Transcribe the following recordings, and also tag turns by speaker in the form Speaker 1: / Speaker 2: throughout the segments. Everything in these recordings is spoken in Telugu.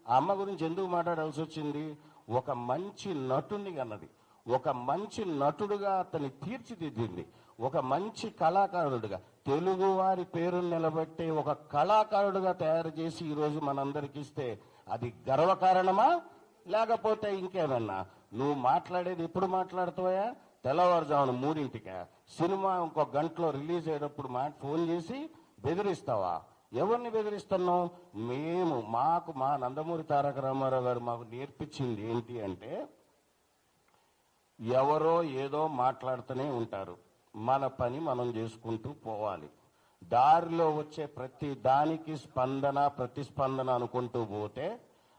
Speaker 1: ఆ అమ్మ గురించి ఎందుకు మాట్లాడాల్సి వచ్చింది? ఒక మంచి నటుని అన్నది, ఒక మంచి నటుడుగా అతన్ని తీర్చిదిద్దింది, ఒక మంచి కళాకారుడుగా తెలుగు వారి పేరును నిలబెట్టే ఒక కళాకారుడుగా తయారు చేసి ఈరోజు మనందరికి ఇస్తే అది గర్వకారణమా లేకపోతే ఇంకేమన్నా? నువ్వు మాట్లాడేది ఎప్పుడు మాట్లాడుతావా? తెల్లవారుజామున 3ంటికా? సినిమా ఇంకో గంటలో రిలీజ్ అయ్యేటప్పుడు ఫోన్ చేసి బెదిరిస్తావా? ఎవరిని బెదిరిస్తున్నావు? మా నందమూరి తారక రామారావు గారు మాకు నేర్పించింది ఏంటి అంటే, ఎవరో ఏదో మాట్లాడుతూనే ఉంటారు, మన పని మనం చేసుకుంటూ పోవాలి. దారిలో వచ్చే ప్రతి దానికి ప్రతిస్పందన అనుకుంటూ పోతే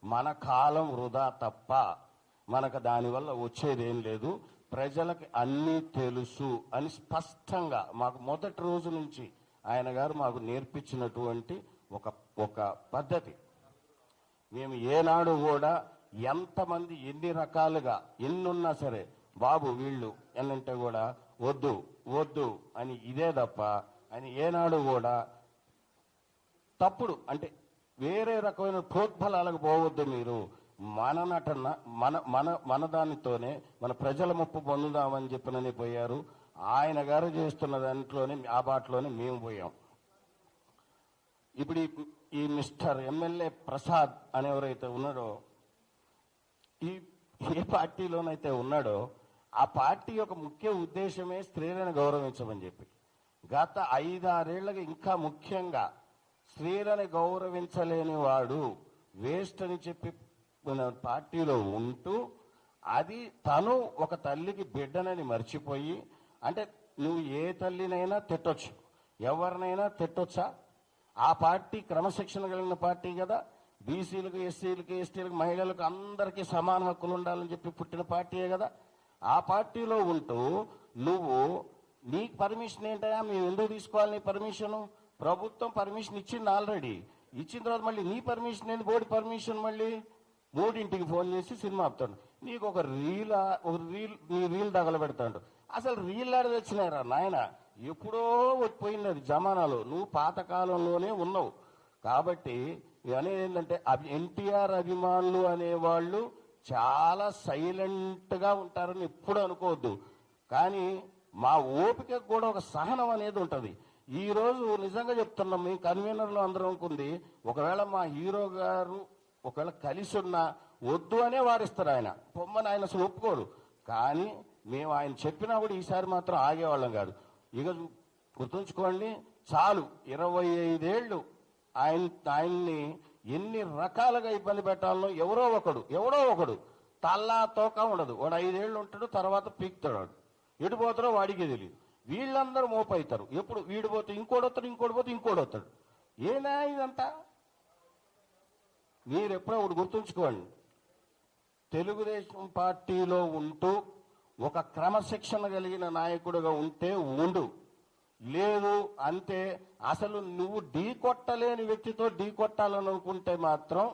Speaker 1: మన కాలం వృధా తప్ప మనకు దానివల్ల వచ్చేదేం లేదు. ప్రజలకి అన్నీ తెలుసు అని స్పష్టంగా మాకు మొదటి రోజు నుంచి ఆయన గారు మాకు నేర్పించినటువంటి ఒక పద్ధతి. మేము ఏనాడు కూడా ఎంతమంది ఎన్ని రకాలుగా ఎన్నున్నా సరే, బాబు వీళ్ళు ఎన్నంటే కూడా వద్దు వద్దు అని ఇదే తప్ప అని ఏనాడు కూడా తప్పుడు అంటే వేరే రకమైన ప్రోద్బలాలకు పోవద్దు. మీరు మన నటన మన దానితోనే మన ప్రజల ముప్పు పొందుదామని చెప్పినని పోయారు. ఆయన గారు చేస్తున్న దాంట్లోనే ఆ బాటలోనే మేము పోయాం. ఇప్పుడు ఈ మిస్టర్ ఎమ్మెల్యే ప్రసాద్ అనేవరైతే ఉన్నాడో, ఏ పార్టీలోనైతే ఉన్నాడో ఆ పార్టీ యొక్క ముఖ్య ఉద్దేశమే స్త్రీలను గౌరవించమని చెప్పి, గత 5-6 ఏళ్లుగా ఇంకా ముఖ్యంగా స్త్రీలను గౌరవించలేని వాడు వేస్ట్ అని చెప్పి పార్టీలో ఉంటూ, అది తను ఒక తల్లికి బిడ్డనని మర్చిపోయి, అంటే నువ్వు ఏ తల్లినైనా తిట్టొచ్చు, ఎవరినైనా తిట్టొచ్చా? ఆ పార్టీ క్రమశిక్షణ కలిగిన పార్టీ కదా. బీసీలకు, ఎస్సీలకు, ఎస్టీలకు, మహిళలకు అందరికీ సమాన హక్కులు ఉండాలని చెప్పి పుట్టిన పార్టీయే కదా. ఆ పార్టీలో ఉంటూ నువ్వు నీకు పర్మిషన్ ఏంటయా? మేము ఎందుకు తీసుకోవాలి నీ పర్మిషను? ప్రభుత్వం పర్మిషన్ ఇచ్చింది, ఆల్రెడీ ఇచ్చిన తర్వాత మళ్ళీ నీ పర్మిషన్ ఏంటి? బోర్డు పర్మిషన్ మళ్ళీ 3ంటికి ఫోన్ చేసి సినిమా ఆపుతాడు. నీకు ఒక రీల్ తగలబెడతాడు. అసలు రీల్ ఆడ తెచ్చినారా నాయన? ఎప్పుడో పోయింది అది జమానాలో. నువ్వు పాతకాలంలోనే ఉన్నావు. కాబట్టి అనేది ఏంటంటే, ఎన్టీఆర్ అభిమానులు అనేవాళ్ళు చాలా సైలెంట్గా ఉంటారని ఎప్పుడు అనుకోవద్దు. కానీ మా ఓపికకు కూడా ఒక సహనం అనేది ఉంటుంది. ఈరోజు నిజంగా చెప్తున్నాం, మేము కన్వీనర్లో అందరం అనుకుంది, ఒకవేళ మా హీరో గారు ఒకవేళ కలిసి ఉన్నా వద్దు అనే వారిస్తారు. ఆయన పొమ్మని ఆయన అసలు ఒప్పుకోరు. కానీ మేము ఆయన చెప్పినా కూడా ఈసారి మాత్రం ఆగేవాళ్ళం కాదు. ఇక గుర్తుంచుకోండి, చాలు 25 ఏళ్ళు ఆయన్ని ఎన్ని రకాలుగా ఇబ్బంది పెట్టాలనో ఎవరో ఒకడు తల్లా తోక ఉండదు. వాడు 5 ఏళ్ళు ఉంటాడు, తర్వాత పీక్తాడు. ఎటు పోతారో వాడికే తెలియదు. వీళ్ళందరూ మోపవుతారు. ఎప్పుడు వీడు పోతే ఇంకోటి వస్తాడు. ఏనా ఇదంతా? మీరు ఎప్పుడో ఒకటి గుర్తుంచుకోండి, తెలుగుదేశం పార్టీలో ఉంటూ ఒక క్రమశిక్షణ కలిగిన నాయకుడిగా ఉంటే ఉండు, లేదు అంతే. అసలు నువ్వు ఢీ కొట్టలేని వ్యక్తితో ఢీ కొట్టాలని అనుకుంటే మాత్రం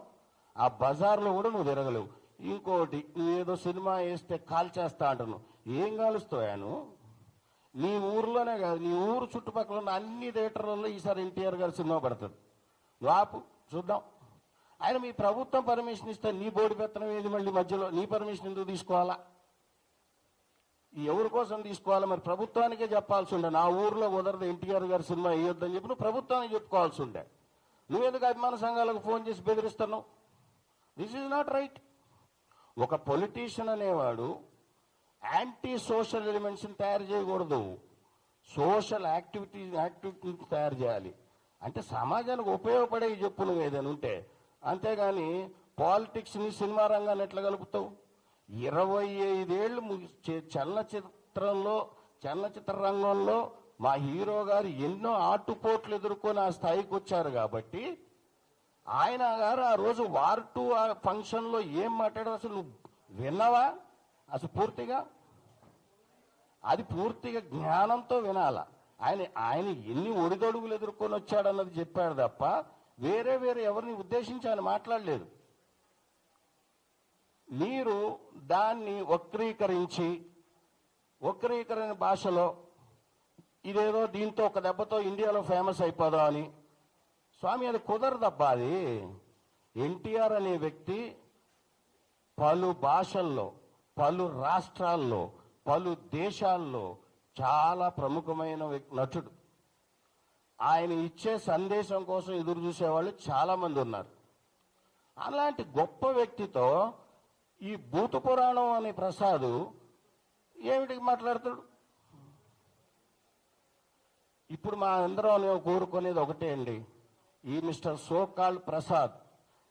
Speaker 1: ఆ బజార్లో కూడా నువ్వు తిరగలేవు. ఇంకోటి, నువ్వేదో సినిమా వేస్తే కాల్చేస్తా అంటున్నావు. ఏం కాలుస్తావు? నీ ఊర్లోనే కాదు, నీ ఊరు చుట్టుపక్కల ఉన్న అన్ని థియేటర్లలో ఈసారి ఎన్టీఆర్ గారి సినిమా పడుతుంది. వాపు చూద్దాం. ఆయన మీ ప్రభుత్వం పర్మిషన్ ఇస్తే నీ బోర్డు పెత్తనం ఏది? మళ్ళీ మధ్యలో నీ పర్మిషన్ ఎందుకు తీసుకోవాలా? ఎవరి కోసం తీసుకోవాలి? మరి ప్రభుత్వానికే చెప్పాల్సి ఉండే, నా ఊర్లో కుదరదు ఎన్టీఆర్ గారి సినిమా వేయొద్దని చెప్పి నువ్వు ప్రభుత్వానికి చెప్పుకోవాల్సి ఉండే. నువ్వెందుకు అభిమాన సంఘాలకు ఫోన్ చేసి బెదిరిస్తున్నావు? This is not right. ఒక పొలిటీషియన్ అనేవాడు యాంటీ సోషల్ ఎలిమెంట్స్ని తయారు చేయకూడదు, సోషల్ యాక్టివిటీని తయారు చేయాలి. అంటే సమాజానికి ఉపయోగపడే చెప్పు నువ్వు ఏదైనా ఉంటే. అంతేగాని పాలిటిక్స్ని సినిమా రంగాన్ని ఎట్లా కలుపుతావు? 25 ఏళ్ళు చలనచిత్ర రంగంలో మా హీరో గారు ఎన్నో ఆటుపోట్లు ఎదుర్కొని ఆ స్థాయికి వచ్చారు. కాబట్టి ఆయన గారు ఆ రోజు వార్ 2 ఫంక్షన్లో ఏం మాట్లాడారు అసలు నువ్వు విన్నావా? అసలు పూర్తిగా అది పూర్తిగా జ్ఞానంతో వినాల. ఆయన ఎన్ని ఒడిదొడుగులు ఎదుర్కొని వచ్చాడన్నది చెప్పాడు తప్ప వేరే ఎవరిని ఉద్దేశించి ఆయన మాట్లాడలేదు. మీరు దాన్ని వక్రీకరణ భాషలో ఇదేదో దీంతో ఒక దెబ్బతో ఇండియాలో ఫేమస్ అయిపోదా అని, స్వామి అది కుదరదబ్బా. అది ఎన్టీఆర్ అనే వ్యక్తి పలు భాషల్లో, పలు రాష్ట్రాల్లో, పలు దేశాల్లో చాలా ప్రముఖమైన నటుడు. ఆయన ఇచ్చే సందేశం కోసం ఎదురు చూసేవాళ్ళు చాలా మంది ఉన్నారు. అలాంటి గొప్ప వ్యక్తితో ఈ భూత పురాణం అనే ప్రసాద్ ఏమిటికి మాట్లాడతాడు? ఇప్పుడు మా అందరం కోరుకునేది ఒకటే అండి, ఈ మిస్టర్ సోకాల్డ్ ప్రసాద్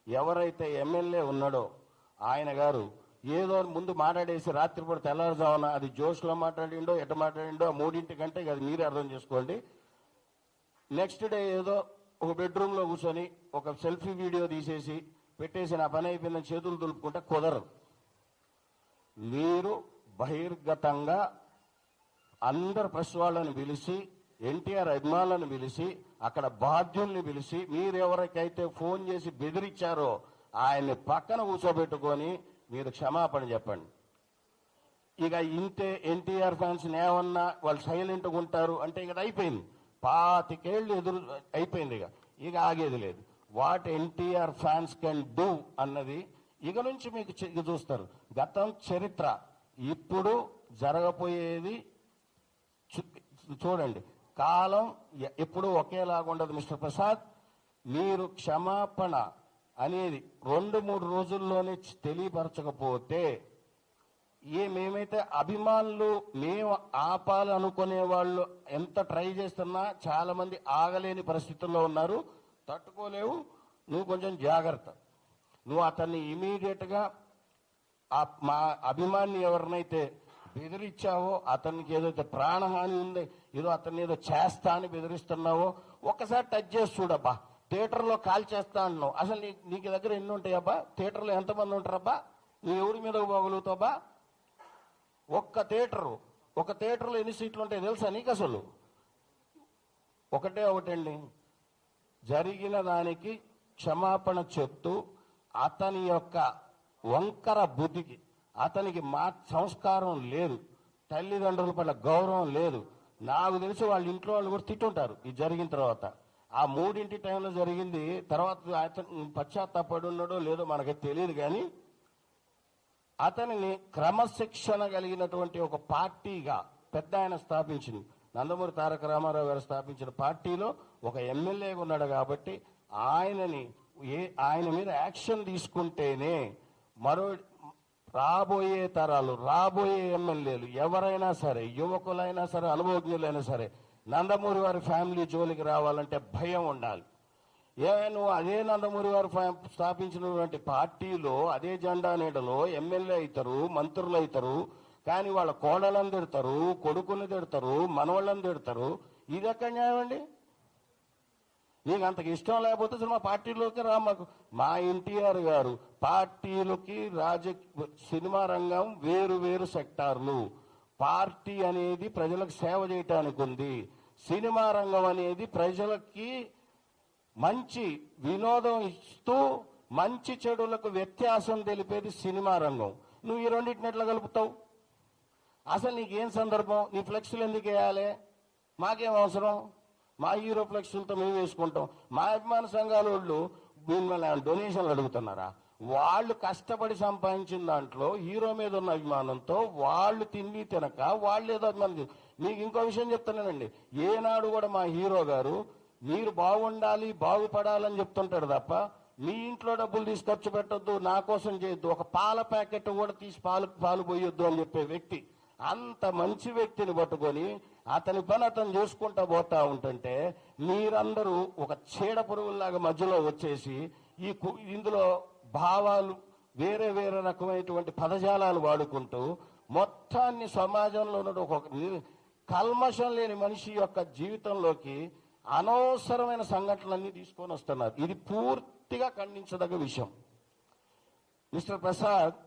Speaker 1: ఎవరైతే ఎమ్మెల్యే ఉన్నాడో ఆయన గారు ఏదో ముందు మాట్లాడేసి రాత్రిపూట తెల్లారుజామున అది జోష్లో మాట్లాడిండో ఎట మాట్లాడిండో ఆ మూడింటికంటే అది మీరే అర్థం చేసుకోండి. నెక్స్ట్ డే ఏదో ఒక బెడ్రూమ్లో కూర్చొని ఒక సెల్ఫీ వీడియో తీసేసి పెట్టేసి నా పని అయిపోయిందని చేతులు దులుపుకుంటే కుదరదు. మీరు బహిర్గతంగా అందరు ప్రెస్ వాళ్ళని పిలిచి, ఎన్టీఆర్ అభిమానులను పిలిచి, అక్కడ బాధ్యుల్ని పిలిచి, మీరెవరికైతే ఫోన్ చేసి బెదిరించారో ఆయన్ని పక్కన కూర్చోబెట్టుకొని మీరు క్షమాపణ చెప్పండి. ఇక ఇంతే ఎన్టీఆర్ ఫ్యాన్స్ ఏమన్నా వాళ్ళు సైలెంట్గా ఉంటారు అంటే ఇక అయిపోయింది. 25 ఏళ్ళు ఎదురు అయిపోయింది. ఇక ఆగేది లేదు. What NTR fans can do అన్నది ఇక నుంచి మీకు చూస్తారు. గతం, చరిత్ర, ఇప్పుడు జరగబోయేది చూడండి. కాలం ఎప్పుడూ ఒకేలాగా ఉండదు. మిస్టర్ ప్రసాద్, మీరు క్షమాపణ అనేది 2-3 రోజుల్లోనే తెలియపరచకపోతే మేమైతే అభిమానులు మేము ఆపాలనుకునే వాళ్ళు ఎంత ట్రై చేస్తున్నా చాలా మంది ఆగలేని పరిస్థితుల్లో ఉన్నారు, తట్టుకోలేవు. నువ్వు కొంచెం జాగ్రత్త. నువ్వు అతన్ని ఇమీడియట్గా మా అభిమాని ఎవరినైతే బెదిరించావో, అతనికి ఏదైతే ప్రాణహాని ఉంది, ఏదో అతన్ని ఏదో చేస్తా అని బెదిరిస్తున్నావో ఒక్కసారి టచ్ చేసి చూడబ్బా. థియేటర్లో కాల్ చేస్తా అంటున్నావు, అసలు నీకు దగ్గర ఎన్ని ఉంటాయబ్బా? థియేటర్లో ఎంతమంది ఉంటారబ్బా? నువ్వు ఎవరి మీద పోగలుగుతావబ్బా? ఒక థియేటర్లో ఎన్ని సీట్లు ఉంటాయి తెలుసా నీకు? అసలు ఒకటండి, జరిగిన దానికి క్షమాపణ చెప్తూ అతని యొక్క వంకర బుద్ధికి, అతనికి సంస్కారం లేదు, తల్లిదండ్రుల పట్ల గౌరవం లేదు. నాకు తెలిసి వాళ్ళ ఇంట్లో వాళ్ళు కూడా తిట్టుంటారు ఇది జరిగిన తర్వాత. ఆ 3 టైంలో జరిగింది. తర్వాత అతను పశ్చాత్తాపడి ఉన్నాడో లేదో మనకి తెలియదు, కానీ అతనిని క్రమశిక్షణ కలిగినటువంటి ఒక పార్టీగా పెద్ద ఆయన స్థాపించింది. నందమూరి తారక రామారావు గారు స్థాపించిన పార్టీలో ఒక ఎమ్మెల్యేగా ఉన్నాడు కాబట్టి ఆయన మీద యాక్షన్ తీసుకుంటేనే రాబోయే తరాలు, రాబోయే ఎమ్మెల్యేలు ఎవరైనా సరే, యువకులైనా సరే, అనుభవజ్ఞులైనా సరే, నందమూరి వారి ఫ్యామిలీ జోలికి రావాలంటే భయం ఉండాలి. నువ్వు అదే నందమూరి వారు స్థాపించినటువంటి పార్టీలో అదే జెండా నీడలో ఎమ్మెల్యే అవుతారు, మంత్రులు అవుతారు, కానీ వాళ్ళ కోడలను తిడతారు, కొడుకుని తిడతారు, మనవాళ్ళని తిడతారు. ఇది ఎక్కడ న్యాయం అండి? నీకు అంతకు ఇష్టం లేకపోతే మా పార్టీలోకి రా. మా ఎన్టీఆర్ గారు పార్టీలకి సినిమా రంగం వేరు సెక్టార్లు. పార్టీ అనేది ప్రజలకు సేవ చేయటానికి ఉంది. సినిమా రంగం అనేది ప్రజలకి మంచి వినోదం ఇస్తూ మంచి చెడులకు వ్యత్యాసం తెలిపేది సినిమా రంగం. నువ్వు ఈ రెండింటిని ఎట్లా కలుపుతావు? అసలు నీకేం సందర్భం? నీ ఫ్లెక్స్లు ఎందుకు వేయాలి? మాకేం అవసరం? మా హీరో ఫ్లెక్స్లతో మేము వేసుకుంటాం. మా అభిమాన సంఘాల వాళ్ళు మిమ్మల్ని డొనేషన్లు అడుగుతున్నారా? వాళ్ళు కష్టపడి సంపాదించిన దాంట్లో హీరో మీద ఉన్న అభిమానంతో వాళ్ళు తిండి తినక వాళ్ళు ఏదో అభిమానం. మీకు ఇంకో విషయం చెప్తున్నానండి, ఏనాడు కూడా మా హీరో గారు మీరు బాగుండాలి, బాగుపడాలని చెప్తుంటాడు తప్ప మీ ఇంట్లో డబ్బులు తీసి ఖర్చు పెట్టొద్దు, నా కోసం చేయొద్దు, ఒక పాల ప్యాకెట్ కూడా తీసి పాలు పోయొద్దు అని చెప్పే వ్యక్తి. అంత మంచి వ్యక్తిని పట్టుకొని అతని పని అతను చేసుకుంటా పోతా ఉంటుంటే మీరందరూ ఒక చీడ పురుగుల్లాగా మధ్యలో వచ్చేసి ఇందులో భావాలు వేరే రకమైనటువంటి పదజాలాలు వాడుకుంటూ మొత్తాన్ని సమాజంలో ఉన్న ఒక కల్మషం లేని మనిషి యొక్క జీవితంలోకి అనవసరమైన సంఘటనలన్నీ తీసుకొని వస్తున్నారు. ఇది పూర్తిగా ఖండించదగ్గ విషయం. మిస్టర్ ప్రసాద్,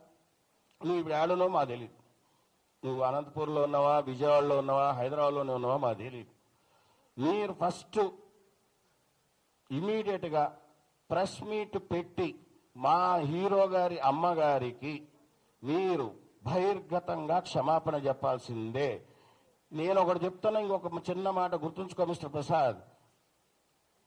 Speaker 1: నువ్వు ఇప్పుడు ఏడనో మాకు తెలియదు. నువ్వు అనంతపూర్లో ఉన్నావా, విజయవాడలో ఉన్నావా, హైదరాబాద్లోనే ఉన్నావా మాకు తెలియదు. మీరు ఫస్ట్ ఇమీడియట్గా ప్రెస్ మీట్ పెట్టి మా హీరో గారి అమ్మగారికి మీరు బహిర్గతంగా క్షమాపణ చెప్పాల్సిందే. నేను ఒకటి చెప్తున్నా, ఇంకొక చిన్న మాట గుర్తుంచుకో మిస్టర్ ప్రసాద్.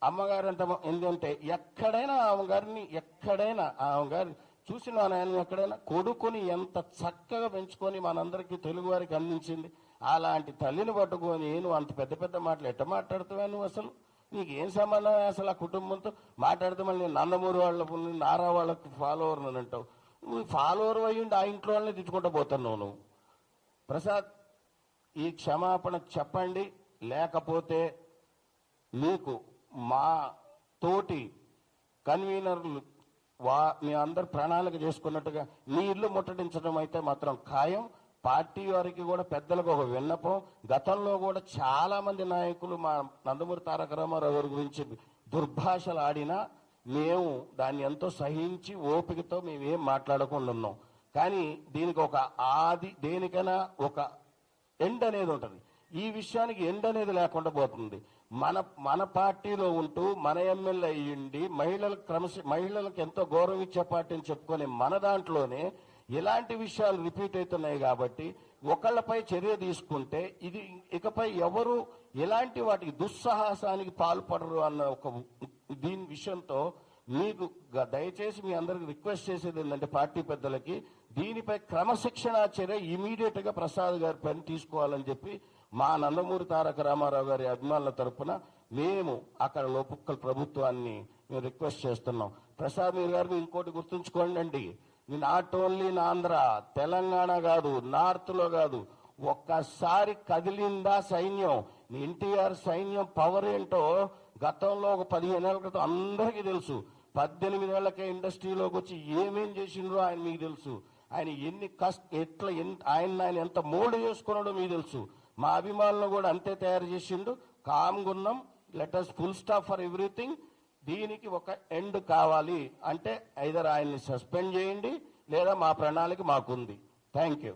Speaker 1: అమ్మగారు ఎంత ఎందుకంటే ఎక్కడైనా ఆమె గారి చూసిన ఆయన ఎక్కడైనా కొడుకుని ఎంత చక్కగా పెంచుకొని మనందరికీ తెలుగు వారికి అందించింది. అలాంటి తల్లిని పట్టుకొని నువ్వు అంత పెద్ద పెద్ద మాటలు ఎట్ట మాట్లాడుతావా నువ్వు? అసలు నీకేం సంబంధం అసలు ఆ కుటుంబంతో మాట్లాడితే మళ్ళీ నేను నందమూరి వాళ్ళకు నారా వాళ్ళకి ఫాలోవర్ అని అంటావు. నువ్వు ఫాలోవర్ అయ్యిండి ఆ ఇంట్లో వాళ్ళని తిట్టుకుంటూ పోతున్నావు నువ్వు. ప్రసాద్, ఈ క్షమాపణ చెప్పండి, లేకపోతే మీకు మా తోటి కన్వీనర్లు మీ అందరు ప్రణాళిక చేసుకున్నట్టుగా మీ ఇల్లు ముట్టడించడం అయితే మాత్రం ఖాయం. పార్టీ వారికి కూడా పెద్దలకు ఒక విన్నపం, గతంలో కూడా చాలా మంది నాయకులు మా నందమూరి తారక రామారావు గారి గురించి దుర్భాషలు ఆడినా మేము దాన్ని ఎంతో సహించి ఓపికతో మేమేం మాట్లాడకుండా ఉన్నాం. కానీ దీనికి ఒక దేనికైనా ఒక ఎండ్ అనేది ఉంటుంది. ఈ విషయానికి ఎండ్ అనేది లేకుండా పోతుంది. మన పార్టీలో ఉంటూ మన ఎమ్మెల్యే అయ్యిండి మహిళలకు ఎంతో గౌరవం ఇచ్చే పార్టీని చెప్పుకొని మన దాంట్లోనే ఇలాంటి విషయాలు రిపీట్ అవుతున్నాయి. కాబట్టి ఒకళ్ళపై చర్య తీసుకుంటే ఇది ఇకపై ఎవరు ఎలాంటి వాటికి దుస్సాహసానికి పాల్పడరు అన్న ఒక దీని విషయంతో మీకు దయచేసి మీ అందరికి రిక్వెస్ట్ చేసేది ఏంటంటే పార్టీ పెద్దలకి దీనిపై క్రమశిక్షణా చర్య ఇమీడియట్ గా ప్రసాద్ గారి పని తీసుకోవాలని చెప్పి మా నందమూరి తారక రామారావు గారి అభిమానుల తరఫున మేము అక్కడ లోపల ప్రభుత్వాన్ని మేము రిక్వెస్ట్ చేస్తున్నాం. ప్రసాద్ మీరు గారు ఇంకోటి గుర్తుంచుకోండి అండి, నాట్ ఓన్లీ ఆంధ్ర, తెలంగాణ కాదు, నార్త్ లో కాదు, ఒక్కసారి కదిలిందా సైన్యం, ఎన్టీఆర్ సైన్యం పవర్ ఏంటో గతంలో ఒక 15 ఏళ్ల క్రితం అందరికీ తెలుసు. 18 ఏళ్లకే ఇండస్ట్రీలోకి వచ్చి ఏమేం చేసిండ్రో ఆయన మీకు తెలుసు. ఆయన ఎన్ని ఆయన ఎంత మోల్డ్ చేసుకున్నాడో మీకు తెలుసు. మా అభిమానులు కూడా అంతే తయారు చేసిండు. కామ్గున్నాం, let us full stop for everything. దీనికి ఒక ఎండ్ కావాలి అంటే ఐదర్ ఆయన్ని సస్పెండ్ చేయండి లేదా మా ప్రణాళిక మాకుంది. Thank you.